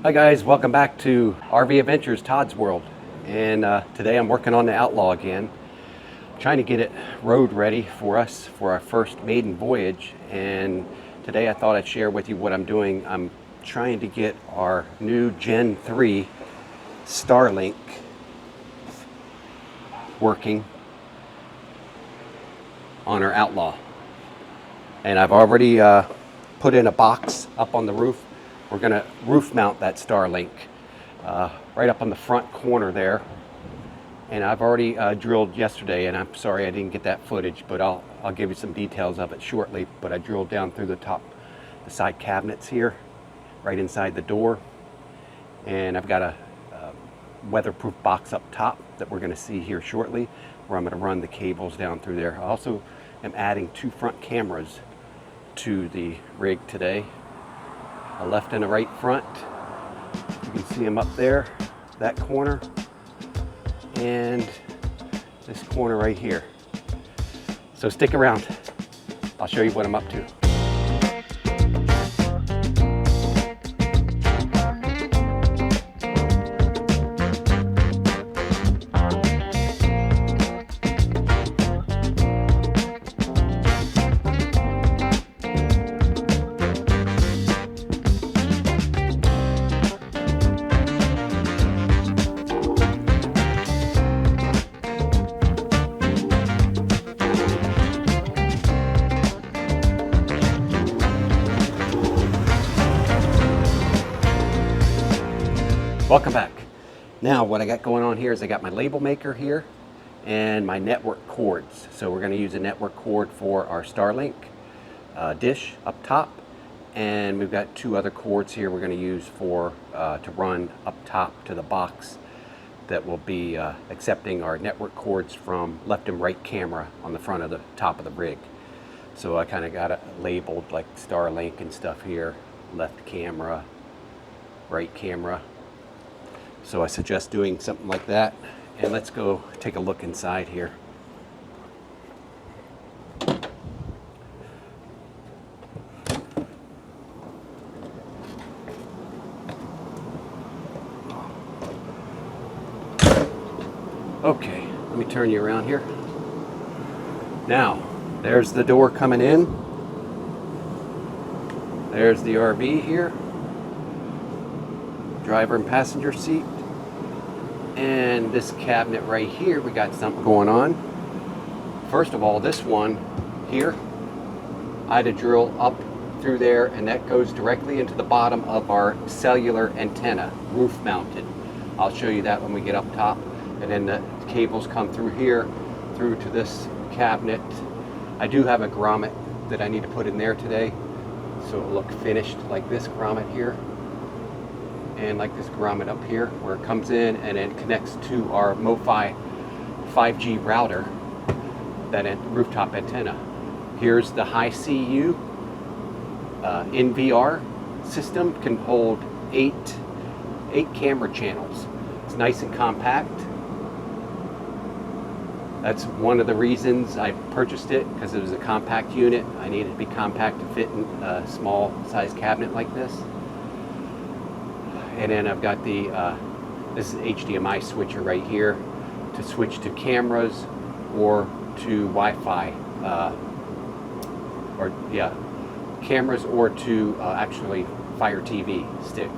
Hi guys, welcome back to RV Adventures Todd's World. And today I'm working on the Outlaw again. Trying to get it road ready for us for our first maiden voyage. And today I thought I'd share with you what I'm doing. I'm trying to get our new Gen 3 Starlink working on our Outlaw. And I've already put in a box up on the roof. We're going to roof mount that Starlink right up on the front corner there. And I've already drilled yesterday, and I'm sorry I didn't get that footage, but I'll give you some details of it shortly. But I drilled down through the side cabinets here, right inside the door. And I've got a weatherproof box up top that we're going to see here shortly, where I'm going to run the cables down through there. I also am adding 2 front cameras to the rig today. A left and a right front. You can see them up there, that corner, and this corner right here. So stick around. I'll show you what I'm up to. Welcome back. Now what I got going on here is I got my label maker here and my network cords. So we're going to use a network cord for our Starlink dish up top, and we've got 2 other cords here we're going to use for to run up top to the box that will be accepting our network cords from left and right camera on the front of the top of the rig. So I kind of got it labeled like Starlink and stuff here, left camera, right camera. So I suggest doing something like that. And let's go take a look inside here. Okay, let me turn you around here. Now, there's the door coming in. There's the RV here. Driver and passenger seat. And this cabinet right here, we got something going on. First of all, this one here, I had to drill up through there, and that goes directly into the bottom of our cellular antenna, roof mounted. I'll show you that when we get up top. And then the cables come through here, through to this cabinet. I do have a grommet that I need to put in there today, so it'll look finished like this grommet here. And like this grommet up here, where it comes in and it connects to our MoFi 5G router, that rooftop antenna. Here's the high CU NVR system, can hold 8 camera channels. It's nice and compact. That's one of the reasons I purchased it, because it was a compact unit. I needed it to be compact to fit in a small size cabinet like this. And then I've got the this is HDMI switcher right here to switch to cameras or to Wi-Fi, cameras, or to actually Fire TV stick,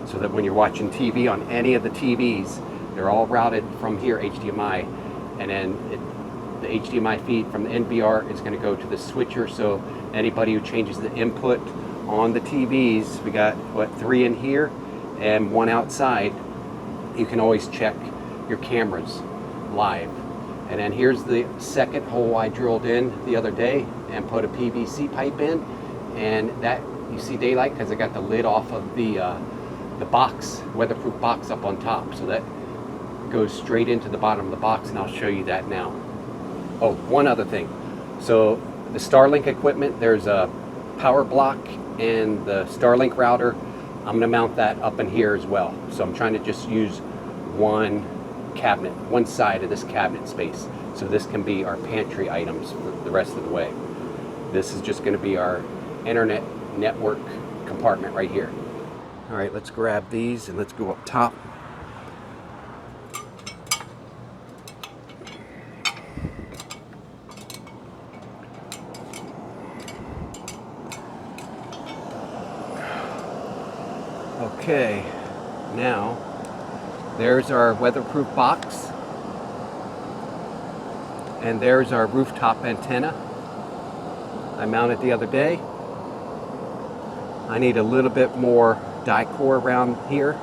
so that when you're watching TV on any of the TVs, they're all routed from here HDMI, and then the HDMI feed from the NVR is going to go to the switcher. So anybody who changes the input on the TVs, we got 3 in here and 1 outside, you can always check your cameras live. And then here's the second hole I drilled in the other day and put a PVC pipe in, and that you see daylight because I got the lid off of the box, weatherproof box up on top, so that goes straight into the bottom of the box, and I'll show you that now. Oh, one other thing. So the Starlink equipment, there's a power block and the Starlink router. I'm going to mount that up in here as well. So I'm trying to just use one cabinet, one side of this cabinet space. So this can be our pantry items for the rest of the way. This is just going to be our internet network compartment right here. All right, let's grab these and let's go up top. Okay, now there's our weatherproof box, and there's our rooftop antenna I mounted the other day. I need a little bit more Dicor around here,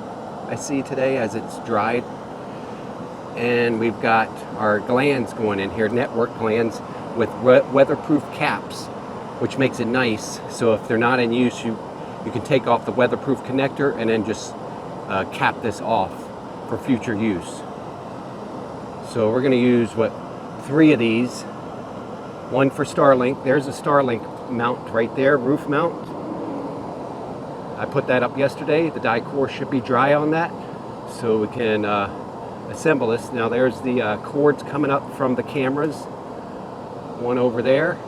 I see today, as it's dried. And we've got our glands going in here, network glands with weatherproof caps, which makes it nice. So if they're not in use, you can take off the weatherproof connector and then just cap this off for future use. So we're going to use 3 of these. One for Starlink. There's a Starlink mount right there, roof mount. I put that up yesterday. The Dicor should be dry on that, so we can assemble this. Now there's the cords coming up from the cameras. One over there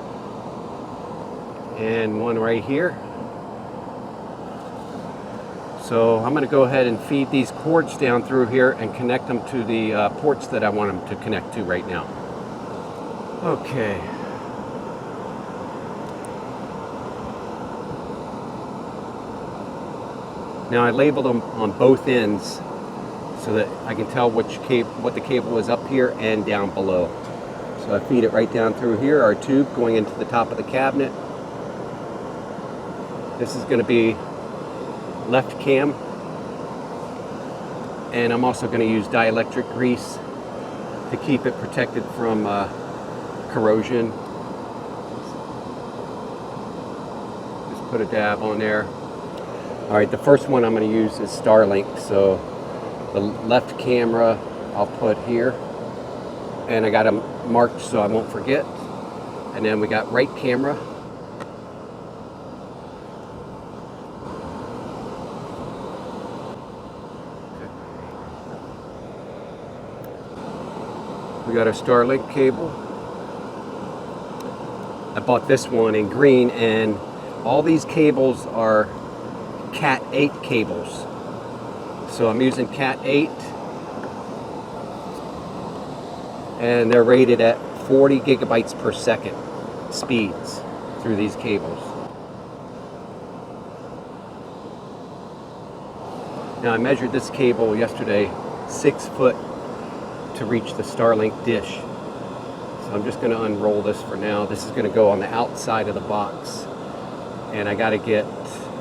and one right here. So I'm going to go ahead and feed these cords down through here and connect them to the ports that I want them to connect to right now. Okay. Now I labeled them on both ends so that I can tell what the cable is up here and down below. So I feed it right down through here, our tube going into the top of the cabinet. This is going to be left cam, and I'm also going to use dielectric grease to keep it protected from corrosion. Just put a dab on there. All right, the first one I'm going to use is Starlink. So the left camera I'll put here, and I got them marked so I won't forget. And then we got right camera. Okay. We got our Starlink cable. I bought this one in green, and all these cables are Cat 8 cables. So I'm using Cat 8, and they're rated at 40 gigabytes per second speeds through these cables. Now I measured this cable yesterday, 6 foot to reach the Starlink dish. So I'm just going to unroll this for now. This is going to go on the outside of the box, and I got to get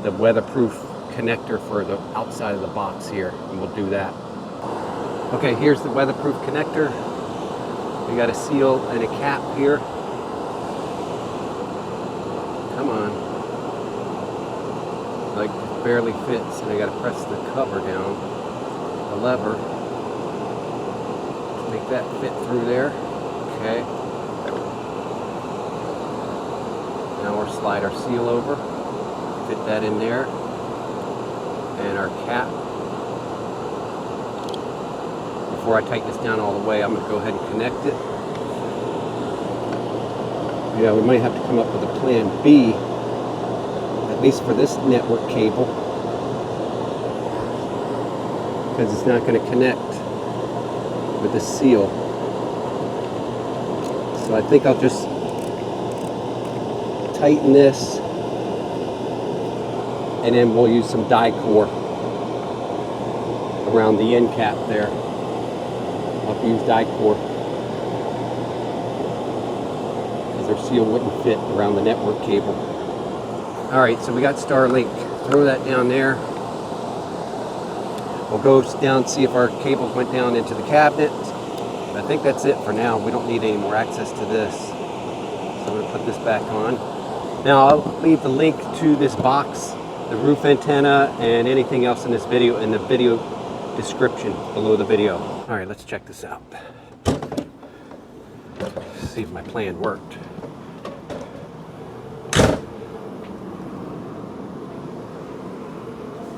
the weatherproof connector for the outside of the box here, and we'll do that. Okay, here's the weatherproof connector. We got a seal and a cap here. Come on. Like, it barely fits, and I got to press the cover down, the lever, to make that fit through there. Okay. Now we'll slide our seal over, fit that in there, and our cap. Before I tighten this down all the way, I'm going to go ahead and connect it. Yeah, we might have to come up with a plan B, at least for this network cable, because it's not going to connect with the seal. So I think I'll just tighten this, and then we'll use some Dicor around the end cap there. I'll have to use Dicor because their seal wouldn't fit around the network cable. Alright, so we got Starlink. Throw that down there. We'll go down, see if our cables went down into the cabinet. I think that's it for now. We don't need any more access to this. So I'm going to put this back on. Now I'll leave the link to this box, the roof antenna, and anything else in this video in the video description below the video. Alright, let's check this out. See if my plan worked.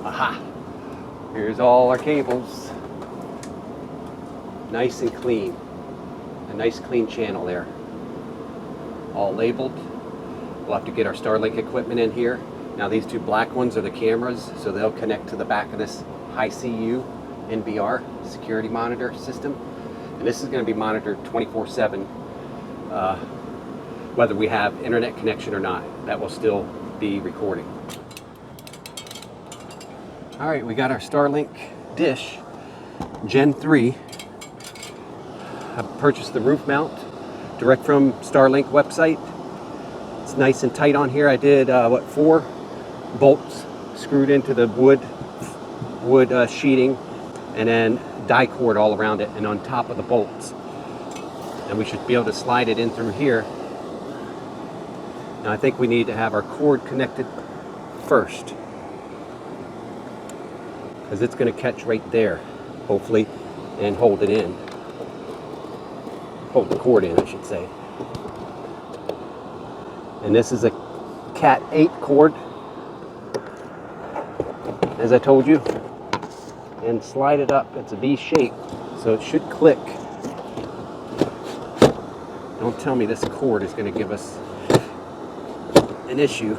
Aha! Here's all our cables. Nice and clean. A nice clean channel there. All labeled. We'll have to get our Starlink equipment in here Now these two black ones are the cameras, so they'll connect to the back of this high CU NVR security monitor system. And this is going to be monitored 24/7, whether we have internet connection or not. That will still be recording. All right, we got our Starlink dish, Gen 3. I purchased the roof mount direct from Starlink website. It's nice and tight on here. I did 4 bolts screwed into the wood sheeting, and then Dicor all around it and on top of the bolts. And we should be able to slide it in through here. Now I think we need to have our cord connected first, because it's going to catch right there, hopefully, and hold it in. Hold the cord in, I should say. And this is a Cat 8 cord, as I told you. And slide it up. It's a V shape, so it should click. Don't tell me this cord is going to give us an issue.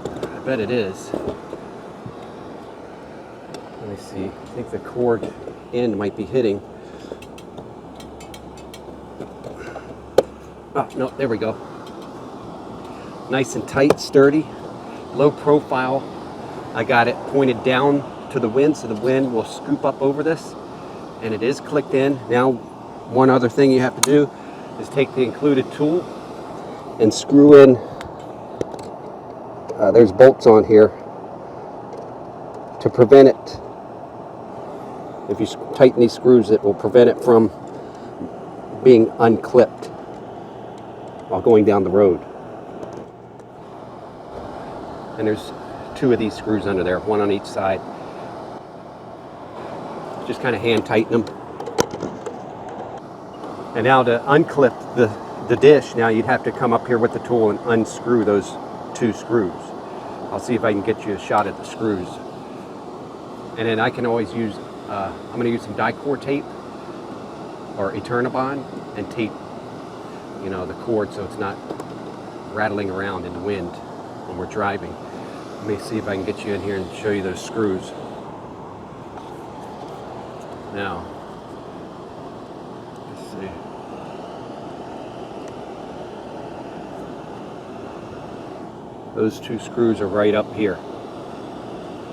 I bet it is. Let me see. I think the cord end might be hitting. Oh, no, there we go. Nice and tight, sturdy, low profile. I got it pointed down to the wind, so the wind will scoop up over this, and it is clicked in. Now, one other thing you have to do is take the included tool and screw in. There's bolts on here to prevent it. If you tighten these screws, it will prevent it from being unclipped while going down the road. And there's 2 of these screws under there, 1 on each side. Just kind of hand tighten them. And now to unclip the dish, now you'd have to come up here with the tool and unscrew those 2 screws. I'll see if I can get you a shot at the screws. And then I can always use, I'm going to use some Dicor tape or Eternabond and tape, the cord so it's not rattling around in the wind when we're driving. Let me see if I can get you in here and show you those screws. Now, let's see. Those 2 screws are right up here.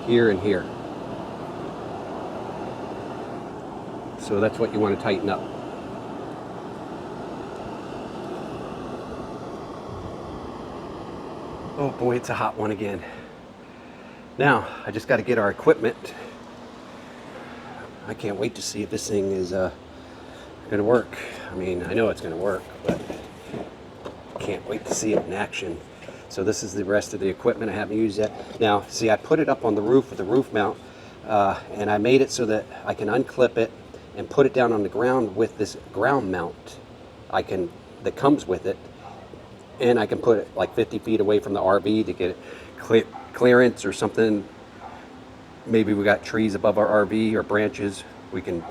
Here and here. So that's what you want to tighten up. Oh boy, it's a hot one again. Now, I just got to get our equipment. I can't wait to see if this thing is going to work. I mean, I know it's going to work, but can't wait to see it in action. So this is the rest of the equipment I haven't used yet. Now, see, I put it up on the roof with the roof mount, and I made it so that I can unclip it and put it down on the ground with this ground mount that comes with it. And I can put it like 50 feet away from the RV to get clearance or something. Maybe we got trees above our RV or branches. We can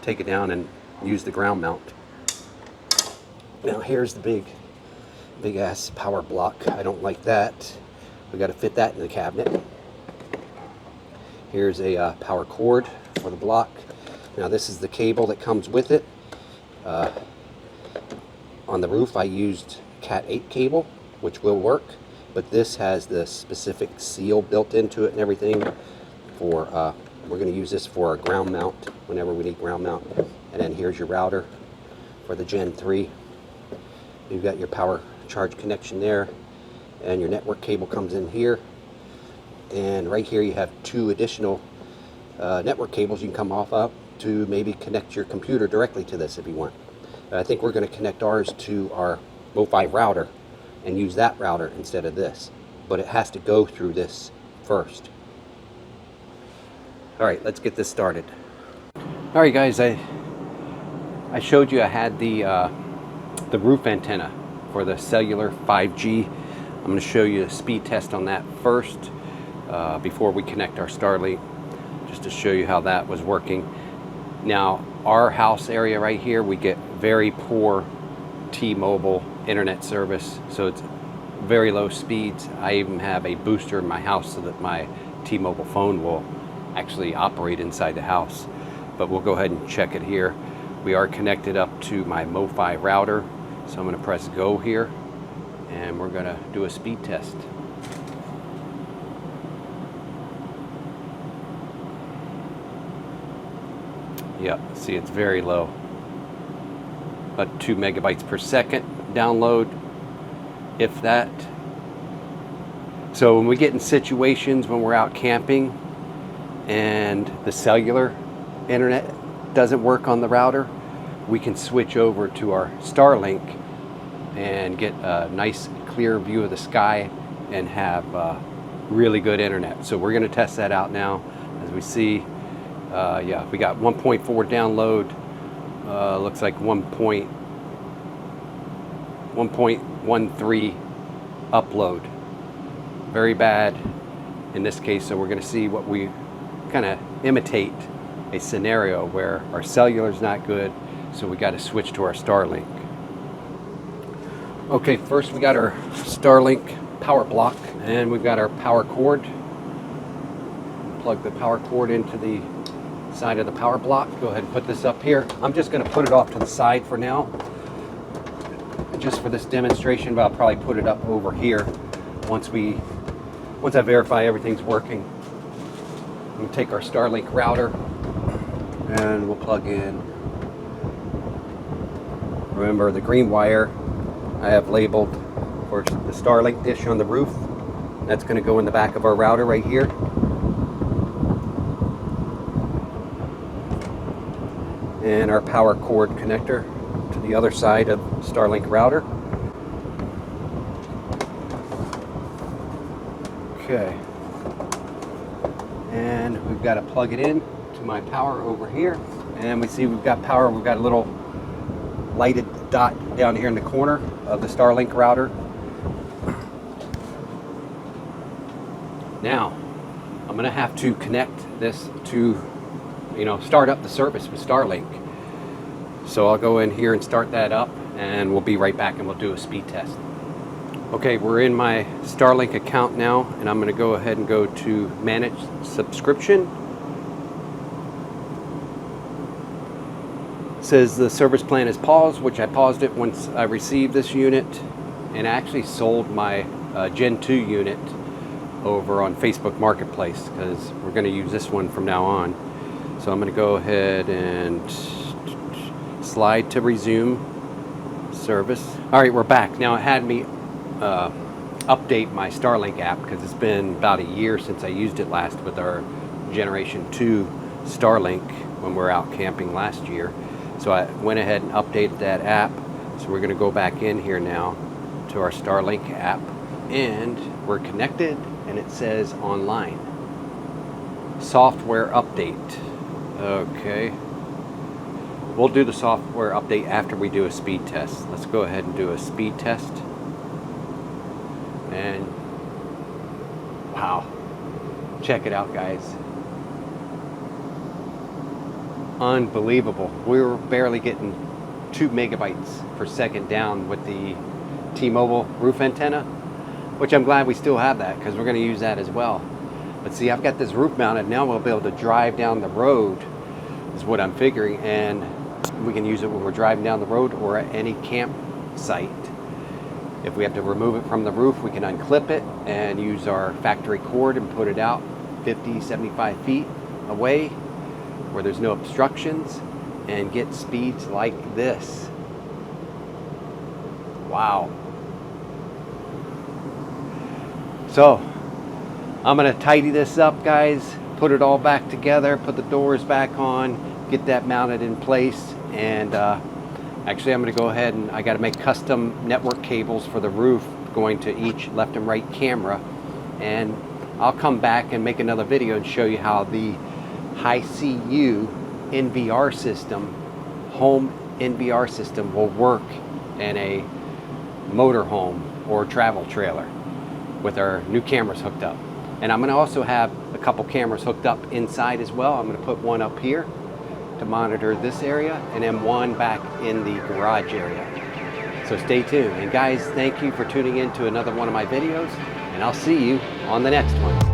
take it down and use the ground mount. Now here's the big ass power block. I don't like that. We got to fit that in the cabinet. Here's a power cord for the block. Now this is the cable that comes with it. On the roof I used Cat 8 cable, which will work, but this has the specific seal built into it and everything for we're going to use this for our ground mount whenever we need ground mount. And then here's your router for the Gen 3. You've got your power charge connection there, and your network cable comes in here, and right here you have 2 additional network cables you can come off of to maybe connect your computer directly to this if you want. I think we're going to connect ours to our Wi-Fi router and use that router instead of this, but it has to go through this first. All right, let's get this started. All right, guys, I showed you I had the roof antenna for the cellular 5G. I'm going to show you a speed test on that first before we connect our Starlink, just to show you how that was working. Now, our house area right here, we get very poor T-Mobile internet service, so it's very low speeds. I even have a booster in my house so that my T-Mobile phone will actually operate inside the house. But we'll go ahead and check it here. We are connected up to my MoFi router, so I'm going to press go here, and we're going to do a speed test. Yep, see, it's very low. About 2 megabytes per second download, if that. So when we get in situations when we're out camping and the cellular internet doesn't work on the router, we can switch over to our Starlink and get a nice clear view of the sky and have really good internet. So we're going to test that out now. As we see, yeah, we got 1.4 download, looks like 1.13 upload. Very bad in this case, so we're going to see what we kind of imitate a scenario where our cellular is not good, so we got to switch to our Starlink. Okay, first we got our Starlink power block, and we've got our power cord. Plug the power cord into the side of the power block. Go ahead and put this up here. I'm just going to put it off to the side for now, just for this demonstration, but I'll probably put it up over here once I verify everything's working. We'll take our Starlink router and we'll plug in. Remember, the green wire I have labeled for the Starlink dish on the roof. That's going to go in the back of our router right here. And our power cord connector to the other side of Starlink router. Okay. And we've got to plug it in to my power over here. And we see we've got power. We've got a little lighted dot down here in the corner of the Starlink router. Now, I'm going to have to connect this to, start up the service with Starlink. So I'll go in here and start that up, and we'll be right back and we'll do a speed test. Okay, we're in my Starlink account now, and I'm going to go ahead and go to manage subscription. It says the service plan is paused, which I paused it once I received this unit, and I actually sold my Gen 2 unit over on Facebook Marketplace because we're going to use this one from now on. So I'm going to go ahead and slide to resume service. All right, we're back. Now it had me update my Starlink app because it's been about a year since I used it last with our Generation 2 Starlink when we were out camping last year. So I went ahead and updated that app. So we're going to go back in here now to our Starlink app, and we're connected, and it says online. Software update. Okay. We'll do the software update after we do a speed test. Let's go ahead and do a speed test. And wow, check it out, guys. Unbelievable. We were barely getting 2 megabytes per second down with the T-Mobile roof antenna, which I'm glad we still have that because we're going to use that as well. But see, I've got this roof mounted. Now we'll be able to drive down the road is what I'm figuring, and we can use it when we're driving down the road or at any campsite. If we have to remove it from the roof, we can unclip it and use our factory cord and put it out 50, 75 feet away where there's no obstructions and get speeds like this. Wow. So I'm going to tidy this up, guys, put it all back together, put the doors back on, get that mounted in place, and actually I'm going to go ahead and I got to make custom network cables for the roof going to each left and right camera, and I'll come back and make another video and show you how the high CU NVR system, home NVR system, will work in a motorhome or travel trailer with our new cameras hooked up. And I'm going to also have a couple cameras hooked up inside as well. I'm going to put one up here to monitor this area and then one back in the garage area. So stay tuned. And guys, thank you for tuning in to another one of my videos, and I'll see you on the next one.